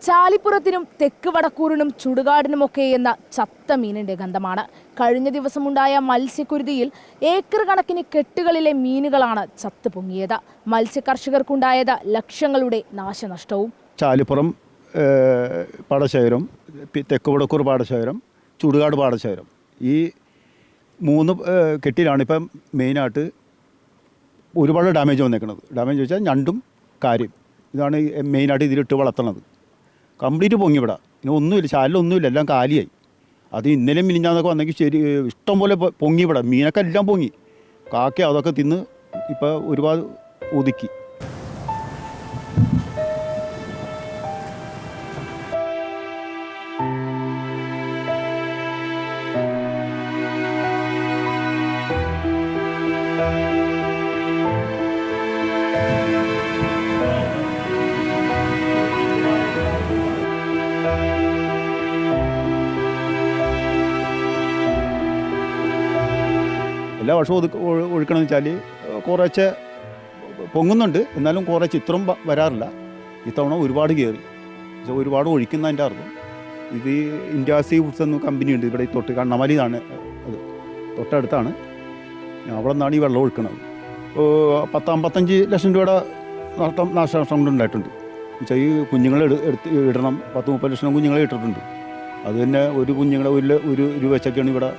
ചാലിപ്പുറത്തിനും തെക്ക് വടക്കൂറിനും ചുടുകാടിനുമൊക്കെ എന്ന ചത്ത മീനിന്റെ ഗന്ധമാണ്. കഴിഞ്ഞ ദിവസമുണ്ടായ മത്സ്യക്കുരുതിയിൽ ഏക്കർ കണക്കിന് കെട്ടുകളിലെ മീനുകളാണ് ചത്തു പൊങ്ങിയത്. മത്സ്യകർഷകർക്കുണ്ടായത് ലക്ഷങ്ങളുടെ നാശനഷ്ടവും. ചാലിപ്പുറം പാടശേഖരം, തെക്ക് വടക്കൂർ പാടശേഖരം, ചുടുകാട് പാടശേഖരം, ഈ മൂന്ന് കെട്ടിലാണ് ഇപ്പം മെയിനായിട്ട് ഒരുപാട് ഡാമേജ് വന്നേക്കുന്നത്. ഡാമേജ് വെച്ചാൽ ഞണ്ടും കാര്യം ഇതാണ് മെയിനായിട്ട് ഇതിലിട്ട് വളർത്തുന്നത്. കംപ്ലീറ്റ് പൊങ്ങിവിട, ഇനി ഒന്നുമില്ല, ചാലിലൊന്നുമില്ല, എല്ലാം കാലിയായി. അത് ഇന്നലെ മിനിഞ്ഞാന്നൊക്കെ വന്നെങ്കിൽ ശരി ഇഷ്ടം പോലെ പൊങ്ങിവിട, മീനൊക്കെ എല്ലാം പൊങ്ങി. കാക്ക അതൊക്കെ തിന്ന് ഇപ്പോൾ ഒരുപാട് ഒതുക്കി. എല്ലാ വർഷവും ഒഴുക്കണമെന്ന് വെച്ചാൽ കുറച്ച് പൊങ്ങുന്നുണ്ട്, എന്നാലും കുറച്ച് ഇത്രയും വരാറില്ല. ഇത്തവണ ഒരുപാട് കയറി, ഒരുപാട് ഒഴിക്കുന്നതിൻ്റെ അർത്ഥം. ഇത് ഇന്ത്യ സീ ഫുഡ്സ് എന്ന കമ്പനിയുണ്ട് ഇവിടെ തൊട്ട്, കണ്ണമലിന്നാണ് അത്, തൊട്ടടുത്താണ്. അവിടെ നിന്നാണ് ഈ വെള്ളം ഒഴുക്കുന്നത്. 10-55 ലക്ഷം രൂപയുടെ നാശനഷ്ടം ഉണ്ടായിട്ടുണ്ട്. വെച്ചാൽ ഈ കുഞ്ഞുങ്ങളെ ഇടണം, 10-30 ലക്ഷം കുഞ്ഞുങ്ങളെ ഇട്ടിട്ടുണ്ട്. അത് തന്നെ ഒരു കുഞ്ഞുങ്ങളെ ഒരു രൂപ വെച്ചൊക്കെയാണ് ഇവിടെ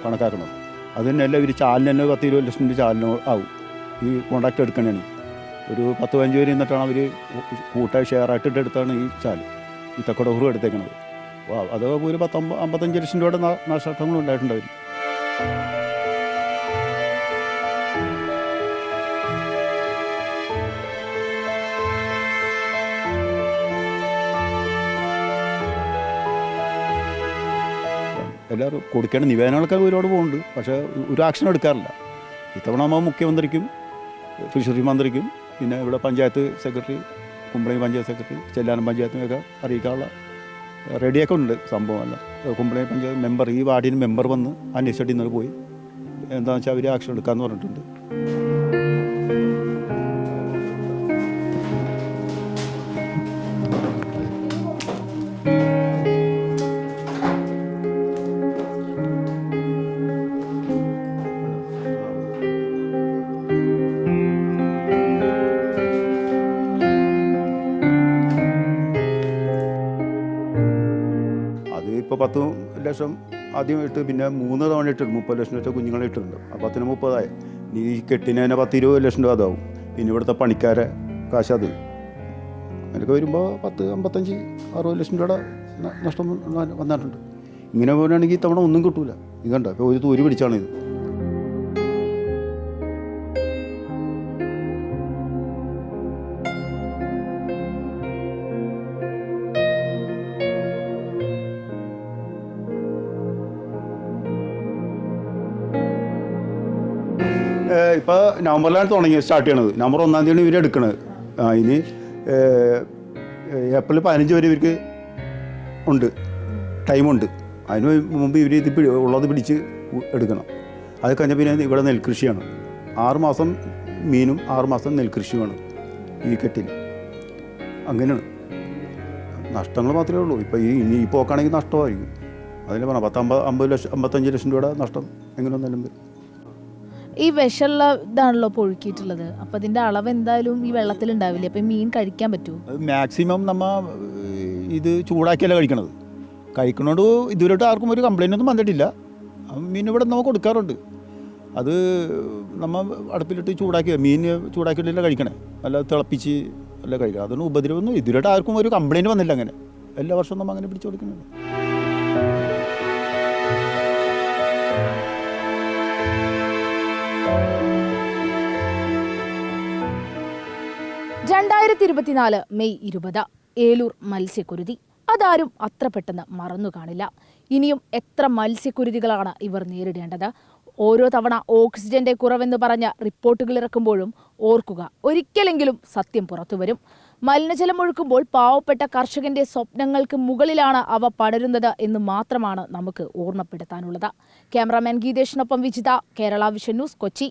കണക്കാക്കുന്നത്. അത് തന്നെ അല്ല, ഇവർ ചാലിന് തന്നെ 10-20 ലക്ഷം രൂപ ചാലിന് ആവും. ഈ കോൺട്രാക്റ്റ് എടുക്കണേണ് ഒരു 10-15 പേര് നിന്നിട്ടാണ് അവർ കൂട്ടായി ഷെയറായിട്ട് എടുത്താണ് ഈ ചാല്, ഈ തെക്കടൂറും എടുത്തേക്കണത്. അത് ഒരു 10-55 ലക്ഷം രൂപയുടെ നാശനഷ്ടങ്ങളും ഉണ്ടായിട്ടുണ്ട് അവർ. എല്ലാവരും കൊടുക്കേണ്ട നിവേദനങ്ങളൊക്കെ ഒരുപാട് പോകുന്നുണ്ട്, പക്ഷേ ഒരു ആക്ഷൻ എടുക്കാറില്ല. ഇത്തവണ നമ്മൾ മുഖ്യമന്ത്രിക്കും ഫിഷറി മന്ത്രിക്കും പിന്നെ ഇവിടെ പഞ്ചായത്ത് സെക്രട്ടറി, കുമ്പളങ്ങി പഞ്ചായത്ത് സെക്രട്ടറി, ചെല്ലാനം പഞ്ചായത്തിനൊക്കെ അറിയിക്കാനുള്ള റെഡിയൊക്കെ ഉണ്ട് സംഭവമല്ല. കുമ്പളങ്ങി പഞ്ചായത്ത് മെമ്പർ, ഈ വാർഡിന് മെമ്പർ വന്ന് അന്വേഷിച്ചിട്ട് ഇന്നലെ പോയി എന്താണെന്ന് വെച്ചാൽ അവർ ആക്ഷൻ എടുക്കാമെന്ന് പറഞ്ഞിട്ടുണ്ട്. ഇപ്പോൾ 10 ലക്ഷം ആദ്യം ഇട്ട്, പിന്നെ 3 തവണ ഇട്ടിട്ട് 30 ലക്ഷം വെച്ചാൽ കുഞ്ഞുങ്ങളെ ഇട്ടിട്ടുണ്ട്. അപ്പോൾ 10-30 നീ ഈ കെട്ടിന് തന്നെ 10-20 ലക്ഷം രൂപ അതാവും. പിന്നെ ഇവിടുത്തെ പണിക്കാരെ കാശ് അത് അതിനൊക്കെ വരുമ്പോൾ 10-55-60 ലക്ഷം രൂപയുടെ നഷ്ടം വന്നിട്ടുണ്ട്. ഇങ്ങനെ പോവുകയാണെങ്കിൽ ഇത്തവണ ഒന്നും കിട്ടൂല. ഇതുണ്ട് ഇപ്പോൾ ഒരു തൂരി പിടിച്ചാണ് ഇത്. ഇപ്പോൾ നവംബറിലാണ് സ്റ്റാർട്ട് ചെയ്യണത്. നവംബർ 1-ാം തീയതി ഇവർ എടുക്കണത്. ഇനി ഏപ്രിൽ 15 വരെ ഇവർക്ക് ഉണ്ട്, ടൈമുണ്ട്. അതിന് മുമ്പ് ഇവർ ഇത് ഉള്ളത് പിടിച്ച് എടുക്കണം. അത് കഴിഞ്ഞാൽ പിന്നെ ഇവിടെ നെൽകൃഷിയാണ്. 6 മാസം മീനും 6 മാസം നെൽകൃഷിയുമാണ് ഈ കെട്ടിൽ. അങ്ങനെയാണ്, നഷ്ടങ്ങൾ മാത്രമേ ഉള്ളൂ. ഇപ്പോൾ ഇനി ഈ പോക്കാണെങ്കിൽ നഷ്ടമായിരിക്കും. അതിൽ പറഞ്ഞാൽ 55 ലക്ഷം രൂപയുടെ നഷ്ടം എങ്ങനെ ഒന്നെല്ലാം വരും. ഈ വിഷമുള്ള ഇതാണല്ലോ ഇപ്പോൾ ഒഴുക്കിയിട്ടുള്ളത്, അപ്പോൾ അതിൻ്റെ അളവ് എന്തായാലും ഈ വെള്ളത്തിലുണ്ടാവില്ലേ? അപ്പോൾ മീൻ കഴിക്കാൻ പറ്റുമോ? മാക്സിമം നമ്മൾ ഇത് ചൂടാക്കിയല്ല കഴിക്കണത്. കഴിക്കണോണ്ട് ഇതുവരെയായിട്ട് ആർക്കും ഒരു കംപ്ലൈൻ്റ് ഒന്നും വന്നിട്ടില്ല. മീൻ ഇവിടെ നമ്മൾ കൊടുക്കാറുണ്ട്. അത് നമ്മൾ അടുപ്പിലിട്ട് മീൻ ചൂടാക്കിയിട്ടല്ല കഴിക്കണേ, അല്ല തിളപ്പിച്ച് അല്ല കഴിക്കണം. അതൊന്നും ഉപദ്രവമൊന്നും ഇതുവരെയായിട്ട് ആർക്കും ഒരു കംപ്ലൈൻറ്റ് വന്നില്ല. അങ്ങനെ എല്ലാ വർഷവും നമ്മൾ അങ്ങനെ പിടിച്ചു കൊടുക്കുന്നുണ്ട്. മെയ് 20 ഏലൂർ മത്സ്യക്കുരുതി. അതാരും അത്ര പെട്ടെന്ന് മറന്നു കാണില്ല. ഇനിയും എത്ര മത്സ്യക്കുരുതികളാണ് ഇവർ നേരിടേണ്ടത്? ഓരോ തവണ ഓക്സിജന്റെ കുറവെന്ന് പറഞ്ഞ റിപ്പോർട്ടുകൾ ഇറക്കുമ്പോഴും ഓർക്കുക, ഒരിക്കലെങ്കിലും സത്യം പുറത്തുവരും. മലിനജലം ഒഴുക്കുമ്പോൾ പാവപ്പെട്ട കർഷകന്റെ സ്വപ്നങ്ങൾക്ക് മുകളിലാണ് അവ പടരുന്നത് എന്ന് മാത്രമാണ് നമുക്ക് ഓർമ്മപ്പെടുത്താനുള്ളത്. ക്യാമറാമാൻ ഗീതേഷിനൊപ്പം വിജിത, കേരള വിഷൻ ന്യൂസ്, കൊച്ചി.